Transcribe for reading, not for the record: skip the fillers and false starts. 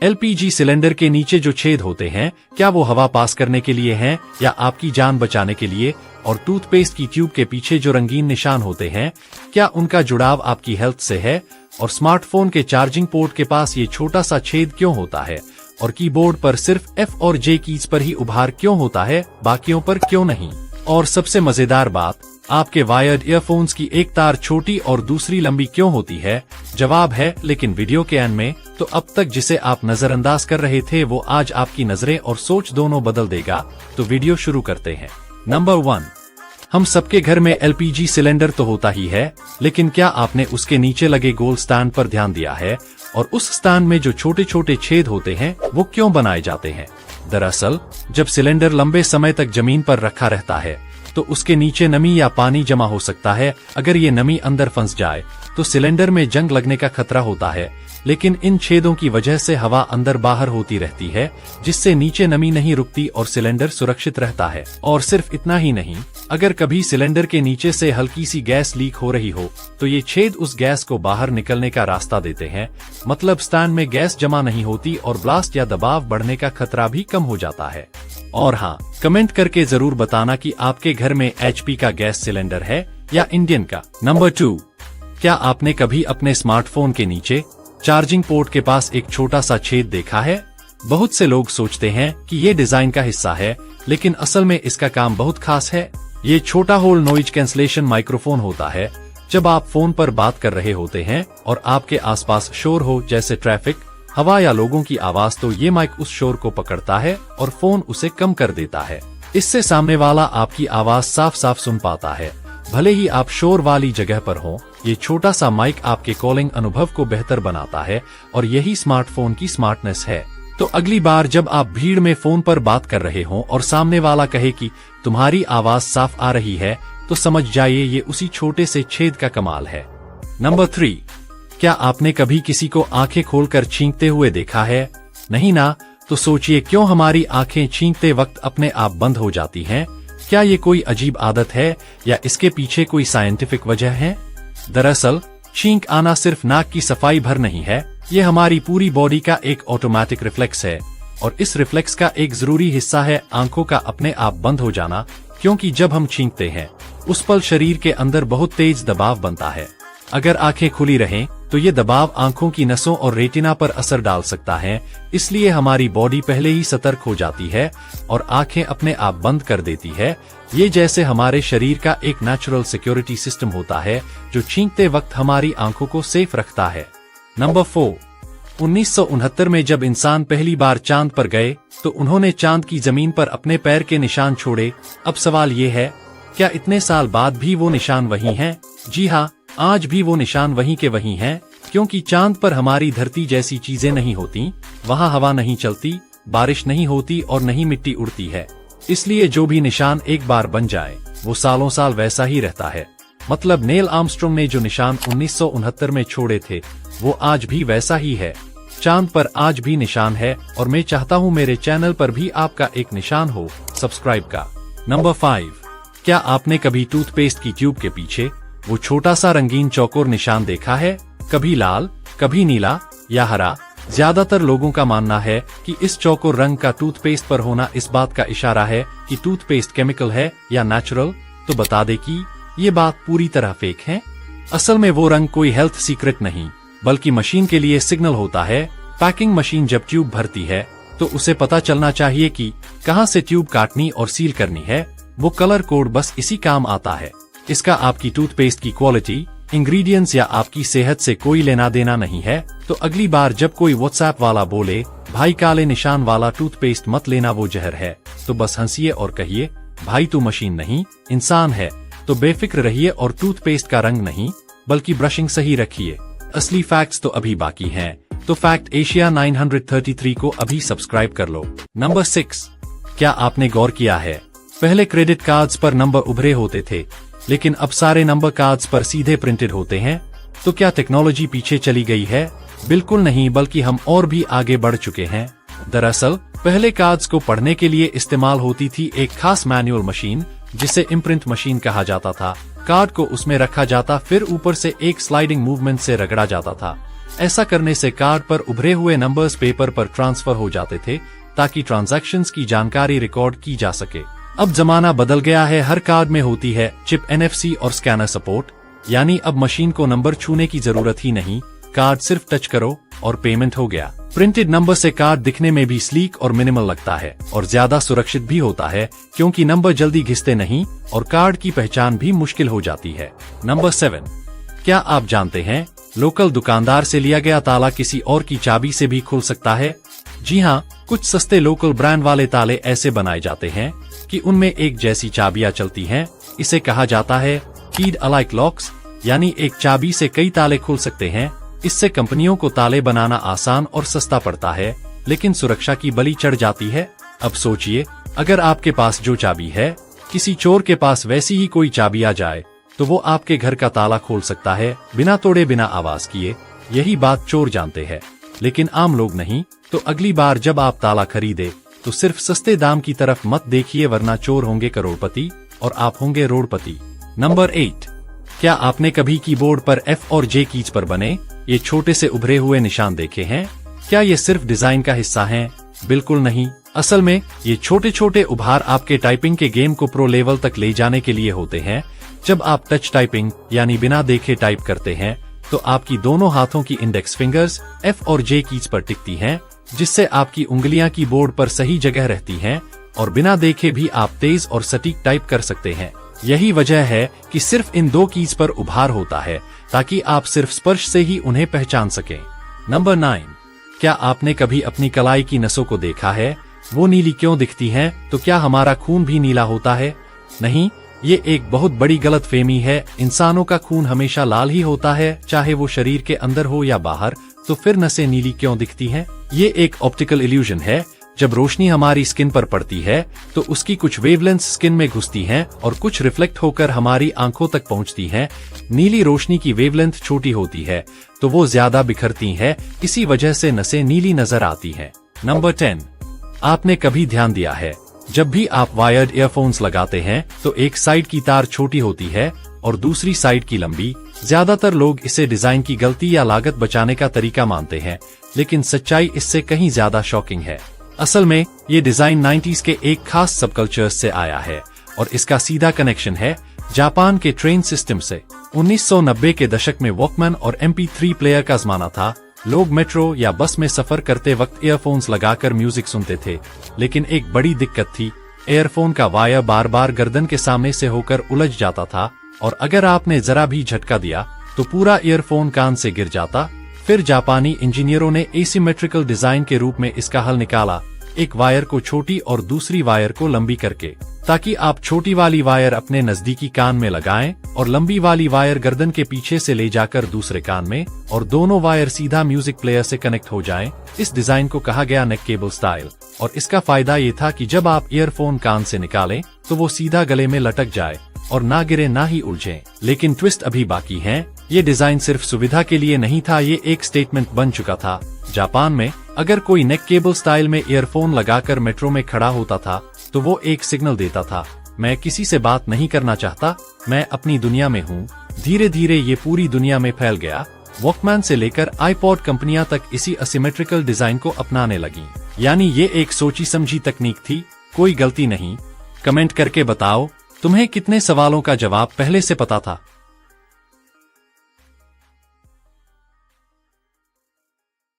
LPG cylinder के नीचे जो छेद होते हैं, क्या वो हवा पास करने के लिए हैं या आपकी जान बचाने के लिए? और टूथपेस्ट की ट्यूब के पीछे जो रंगीन निशान होते हैं, क्या उनका जुड़ाव आपकी हेल्थ से है? और स्मार्टफोन के चार्जिंग पोर्ट के पास ये छोटा सा छेद क्यों होता है? और कीबोर्ड पर सिर्फ F और J कीज पर ही उभार क्यों होता है, बाकियों पर क्यों नहीं? और सबसे मजेदार बात, आपके वायर्ड ईयरफोन्स की एक तार छोटी और दूसरी लंबी क्यों होती है? जवाब है लेकिन वीडियो के एंड में। तो अब तक जिसे आप नजरअंदाज कर रहे थे वो आज आपकी नजरें और सोच दोनों बदल देगा। तो वीडियो शुरू करते हैं। नंबर 1, हम सबके घर में एलपीजी सिलेंडर तो होता ही है, लेकिन क्या आपने उसके नीचे लगे गोल स्टैंड पर ध्यान दिया है? और उस स्टैंड में जो छोटे छोटे छेद होते हैं वो क्यों बनाए जाते हैं? दरअसल जब सिलेंडर लंबे समय तक जमीन पर रखा रहता है तो उसके नीचे नमी या पानी जमा हो सकता है। अगर ये नमी अंदर फंस जाए तो सिलेंडर में जंग लगने का खतरा होता है। लेकिन इन छेदों की वजह से हवा अंदर बाहर होती रहती है, जिससे नीचे नमी नहीं रुकती और सिलेंडर सुरक्षित रहता है। और सिर्फ इतना ही नहीं, अगर कभी सिलेंडर के नीचे से हल्की सी गैस लीक हो रही हो तो ये छेद उस गैस को बाहर निकलने का रास्ता देते हैं। मतलब स्टैंड में गैस जमा नहीं होती और ब्लास्ट या दबाव बढ़ने का खतरा भी कम हो जाता है। और हाँ, कमेंट करके जरूर बताना कि आपके घर में HP का गैस सिलेंडर है या इंडियन का। नंबर 2, क्या आपने कभी अपने स्मार्टफोन के नीचे चार्जिंग पोर्ट के पास एक छोटा सा छेद देखा है? बहुत से लोग सोचते हैं कि ये डिजाइन का हिस्सा है, लेकिन असल में इसका काम बहुत खास है। ये छोटा होल नॉइज कैंसलेशन माइक्रोफोन होता है। जब आप फोन पर बात कर रहे होते हैं और आपके आसपास शोर हो, जैसे ट्रैफिक, हवा या लोगों की आवाज, तो ये माइक उस शोर को पकड़ता है और फोन उसे कम कर देता है। इससे सामने वाला आपकी आवाज साफ साफ सुन पाता है, भले ही आप शोर वाली जगह पर हों। ये छोटा सा माइक आपके कॉलिंग अनुभव को बेहतर बनाता है और यही स्मार्टफोन की स्मार्टनेस है। तो अगली बार जब आप भीड़ में फोन पर बात कर रहे हों और सामने वाला कहे कि तुम्हारी आवाज साफ आ रही है, तो समझ जाइए ये उसी छोटे से छेद का कमाल है। नंबर 3, क्या आपने कभी किसी को आंखें खोलकर छींकते हुए देखा है? नहीं ना? तो सोचिए, क्यों हमारी आंखें छींकते वक्त अपने आप बंद हो जाती हैं? क्या ये कोई अजीब आदत है या इसके पीछे कोई साइंटिफिक वजह है? दरअसल छींक आना सिर्फ नाक की सफाई भर नहीं है, ये हमारी पूरी बॉडी का एक ऑटोमेटिक रिफ्लेक्स है। और इस रिफ्लेक्स का एक जरूरी हिस्सा है आंखों का अपने आप बंद हो जाना, क्योंकि जब हम छींकते हैं उस पल शरीर के अंदर बहुत तेज दबाव बनता है। अगर आंखें खुली रहें तो ये दबाव आंखों की नसों और रेटिना पर असर डाल सकता है। इसलिए हमारी बॉडी पहले ही सतर्क हो जाती है और आंखें अपने आप बंद कर देती है। ये जैसे हमारे शरीर का एक नेचुरल सिक्योरिटी सिस्टम होता है जो छींकते वक्त हमारी आंखों को सेफ रखता है। नंबर 4, 1969 में जब इंसान पहली बार चांद पर गए तो उन्होंने चांद की जमीन पर अपने पैर के निशान छोड़े। अब सवाल ये है, क्या इतने साल बाद भी वो निशान वही हैं? जी हाँ, आज भी वो निशान वहीं के वहीं हैं, क्योंकि चांद पर हमारी धरती जैसी चीजें नहीं होती। वहाँ हवा नहीं चलती, बारिश नहीं होती और नहीं मिट्टी उड़ती है। इसलिए जो भी निशान एक बार बन जाए वो सालों साल वैसा ही रहता है। मतलब नील आर्मस्ट्रॉन्ग ने जो निशान 1969 में छोड़े थे वो आज भी वैसा ही है। चांद पर आज भी निशान है और मैं चाहता हूँ मेरे चैनल पर भी आपका एक निशान हो, सब्सक्राइब का। नंबर 5, क्या आपने कभी टूथपेस्ट की ट्यूब के पीछे वो छोटा सा रंगीन चौकोर निशान देखा है? कभी लाल, कभी नीला या हरा। ज्यादातर लोगों का मानना है कि इस चौकोर रंग का टूथपेस्ट पर होना इस बात का इशारा है कि टूथपेस्ट केमिकल है या नेचुरल। तो बता दे कि ये बात पूरी तरह फेक है। असल में वो रंग कोई हेल्थ सीक्रेट नहीं, बल्कि मशीन के लिए सिग्नल होता है। पैकिंग मशीन जब ट्यूब भरती है तो उसे पता चलना चाहिए कि कहाँ से ट्यूब काटनी और सील करनी है। वो कलर कोड बस इसी काम आता है। इसका आपकी टूथपेस्ट की क्वालिटी, इंग्रेडिएंट्स या आपकी सेहत से कोई लेना देना नहीं है। तो अगली बार जब कोई व्हाट्सएप वाला बोले भाई काले निशान वाला टूथपेस्ट मत लेना, वो जहर है, तो बस हंसिए और कहिए भाई तू मशीन नहीं इंसान है। तो बेफिक्र रहिए और टूथपेस्ट का रंग नहीं बल्कि ब्रशिंग सही रखिए। असली फैक्ट्स तो अभी बाकी हैं, तो फैक्ट एशिया 933 को अभी सब्सक्राइब कर लो। नंबर 6, क्या आपने गौर किया है, पहले क्रेडिट कार्ड्स पर नंबर उभरे होते थे, लेकिन अब सारे नंबर कार्ड्स पर सीधे प्रिंटेड होते हैं। तो क्या टेक्नोलॉजी पीछे चली गई है? बिल्कुल नहीं, बल्कि हम और भी आगे बढ़ चुके हैं। दरअसल पहले कार्ड्स को पढ़ने के लिए इस्तेमाल होती थी एक खास मैनुअल मशीन जिसे इम्प्रिंट मशीन कहा जाता था। कार्ड को उसमें रखा जाता, फिर ऊपर से एक स्लाइडिंग मूवमेंट से रगड़ा जाता था। ऐसा करने से कार्ड पर उभरे हुए नंबर्स पेपर पर ट्रांसफर हो जाते थे ताकि ट्रांजैक्शंस की जानकारी रिकॉर्ड की जा सके। अब जमाना बदल गया है, हर कार्ड में होती है चिप, NFC और स्कैनर सपोर्ट, यानी अब मशीन को नंबर छूने की जरूरत ही नहीं, कार्ड सिर्फ टच करो और पेमेंट हो गया। प्रिंटेड नंबर से कार्ड दिखने में भी स्लीक और मिनिमल लगता है और ज्यादा सुरक्षित भी होता है क्योंकि नंबर जल्दी घिसते नहीं और कार्ड की पहचान भी मुश्किल हो जाती है। नंबर 7, क्या आप जानते हैं लोकल दुकानदार से लिया गया ताला किसी और की चाबी से भी खुल सकता है? जी हाँ, कुछ सस्ते लोकल ब्रांड वाले ताले ऐसे बनाए जाते हैं कि उनमें एक जैसी चाबियां चलती हैं। इसे कहा जाता है कीड अलाइक लॉक्स, यानी एक चाबी से कई ताले खुल सकते हैं। इससे कंपनियों को ताले बनाना आसान और सस्ता पड़ता है, लेकिन सुरक्षा की बलि चढ़ जाती है। अब सोचिए, अगर आपके पास जो चाबी है, किसी चोर के पास वैसी ही कोई चाबी आ जाए तो वो आपके घर का ताला खोल सकता है बिना तोड़े, बिना आवाज किए। यही बात चोर जानते हैं, लेकिन आम लोग नहीं। तो अगली बार जब आप ताला खरीदे तो सिर्फ सस्ते दाम की तरफ मत देखिए, वरना चोर होंगे करोड़पति और आप होंगे रोडपति। नंबर 8, क्या आपने कभी कीबोर्ड पर F और J कीज पर बने ये छोटे से उभरे हुए निशान देखे हैं? क्या ये सिर्फ डिजाइन का हिस्सा हैं? बिल्कुल नहीं। असल में ये छोटे छोटे उभार आपके टाइपिंग के गेम को प्रो लेवल तक ले जाने के लिए होते हैं। जब आप टच टाइपिंग यानी बिना देखे टाइप करते हैं तो आपकी दोनों हाथों की इंडेक्स फिंगर्स F और J कीज पर टिकती हैं, जिससे आपकी उंगलियां कीबोर्ड पर सही जगह रहती हैं और बिना देखे भी आप तेज और सटीक टाइप कर सकते हैं। यही वजह है कि सिर्फ इन 2 कीज पर उभार होता है ताकि आप सिर्फ स्पर्श से ही उन्हें पहचान सकें। नंबर 9, क्या आपने कभी अपनी कलाई की नसों को देखा है? वो नीली क्यों दिखती हैं? तो क्या हमारा खून भी नीला होता है? नहीं, ये एक बहुत बड़ी गलतफहमी है। इंसानों का खून हमेशा लाल ही होता है, चाहे वो शरीर के अंदर हो या बाहर। तो फिर नसें नीली क्यों दिखती हैं? ये एक ऑप्टिकल इल्यूजन है। जब रोशनी हमारी स्किन पर पड़ती है तो उसकी कुछ वेवलेंथ स्किन में घुसती हैं और कुछ रिफ्लेक्ट होकर हमारी आंखों तक पहुंचती हैं। नीली रोशनी की वेवलेंथ छोटी होती है तो वो ज्यादा बिखरती है, इसी वजह से नसें नीली नजर आती हैं। नंबर 10, आपने कभी ध्यान दिया है जब भी आप वायर्ड ईयरफोन्स लगाते हैं तो एक साइड की तार छोटी होती है और दूसरी साइड की लंबी? ज्यादातर लोग इसे डिजाइन की गलती या लागत बचाने का तरीका मानते हैं, लेकिन सच्चाई इससे कहीं ज्यादा शॉकिंग है। असल में ये डिजाइन 90s के एक खास सबकल्चर से आया है और इसका सीधा कनेक्शन है जापान के ट्रेन सिस्टम से। 1990 के दशक में वॉकमैन और MP3 प्लेयर का जमाना था। लोग मेट्रो या बस में सफर करते वक्त ईयरफोन्स लगाकर म्यूजिक सुनते थे, लेकिन एक बड़ी दिक्कत थी, ईयरफोन का वायर बार बार गर्दन के सामने से होकर उलझ जाता था और अगर आपने जरा भी झटका दिया तो पूरा ईयरफोन कान से गिर जाता। फिर जापानी इंजीनियरों ने एसिमेट्रिकल डिजाइन के रूप में इसका हल निकाला, एक वायर को छोटी और दूसरी वायर को लंबी करके, ताकि आप छोटी वाली वायर अपने नजदीकी कान में लगाएं और लंबी वाली वायर गर्दन के पीछे से ले जाकर दूसरे कान में, और दोनों वायर सीधा म्यूजिक प्लेयर से कनेक्ट हो जाएं। इस डिजाइन को कहा गया नेक केबल स्टाइल और इसका फायदा ये था कि जब आप ईयरफोन कान से निकालें तो वो सीधा गले में लटक जाए और ना गिरे ना ही उलझे। लेकिन ट्विस्ट अभी बाकी है। ये डिजाइन सिर्फ सुविधा के लिए नहीं था, ये एक स्टेटमेंट बन चुका था। जापान में अगर कोई नेक केबल स्टाइल में ईयरफोन लगाकर मेट्रो में खड़ा होता था तो वो एक सिग्नल देता था, मैं किसी से बात नहीं करना चाहता, मैं अपनी दुनिया में हूँ। धीरे धीरे ये पूरी दुनिया में फैल गया। वॉकमैन से लेकर आईपॉड कंपनियां तक इसी असिमेट्रिकल डिजाइन को अपनाने लगी। यानी ये एक सोची समझी तकनीक थी, कोई गलती नहीं। कमेंट करके बताओ तुम्हें कितने सवालों का जवाब पहले से पता था।